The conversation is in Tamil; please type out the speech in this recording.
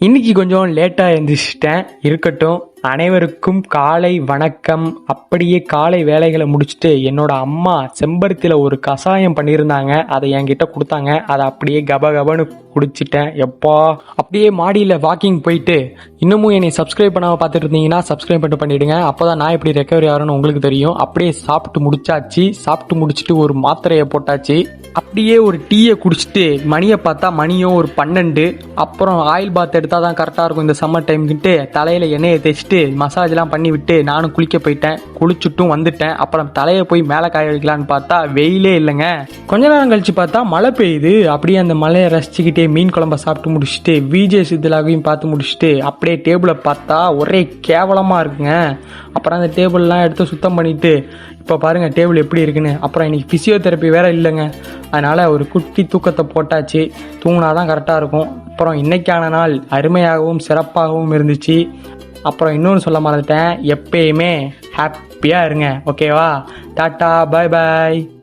இன்னைக்கு கொஞ்சம் லேட்டாக எழுந்திரிச்சிட்டேன். இருக்கட்டும். அனைவருக்கும் காலை வணக்கம். அப்படியே காலை வேலைகளை முடிச்சுட்டு என்னோட அம்மா செம்பருத்தியில் ஒரு கஷாயம் பண்ணியிருந்தாங்க. அதை என்கிட்ட கொடுத்தாங்க. அதை அப்படியே கபகபன்னு குடிச்சிட்டேன். எப்பா அப்படியே மாடியில் வாக்கிங் போயிட்டு, இன்னமும் என்னை சப்ஸ்கிரைப் பண்ணாமல் பார்த்துட்டு இருந்தீங்கன்னா சப்ஸ்கிரைப் பண்ணிடுங்க. அப்போ தான் நான் எப்படி ரெக்கவரி ஆகிறேன்னு உங்களுக்கு தெரியும். அப்படியே சாப்பிட்டு முடிச்சாச்சு. சாப்பிட்டு முடிச்சுட்டு ஒரு மாத்திரையை போட்டாச்சு. அப்படியே ஒரு டீயை குடிச்சிட்டு மணியை பார்த்தா மணியும் ஒரு 12. அப்புறம் ஆயில் பாத் எடுத்தால் தான் கரெக்டாக இருக்கும் இந்த சம்மர் டைம்கிட்டு. தலையில் எண்ணெயை தேய்ச்சிட்டு மசாஜ்லாம் பண்ணி விட்டு நானும் குளிக்க போயிட்டேன். குளிச்சுட்டும் வந்துட்டேன். அப்புறம் தலையை போய் மேலே காய வைக்கலான்னு பார்த்தா வெயிலே இல்லைங்க. கொஞ்ச நேரம் கழிச்சு பார்த்தா மழை பெய்யுது. அப்படியே அந்த மழையை ரசிச்சுக்கிட்டே மீன் குழம்ப சாப்பிட்டு முடிச்சுட்டு விஜய் சித்தலாவையும் பார்த்து முடிச்சுட்டு அப்படியே டேபிளை பார்த்தா ஒரே கேவலமாக இருக்குங்க. அப்புறம் அந்த டேபிள்லாம் எடுத்து சுத்தம் பண்ணிட்டு இப்போ பாருங்கள் டேபிள் எப்படி இருக்குன்னு. அப்புறம் இன்னைக்கு ஃபிசியோதெரப்பி வேறு இல்லைங்க. அதனால் ஒரு குட்டி தூக்கத்தை போட்டாச்சு. தூங்கினா தான் கரெக்டாக இருக்கும். அப்புறம் இன்னைக்கான நாள் அருமையாகவும் சிறப்பாகவும் இருந்துச்சு. அப்புறம் இன்னொன்று சொல்ல மறந்துட்டேன், எப்பயுமே ஹாப்பியாக இருங்க. ஓகேவா? டாட்டா, பாய் பாய்.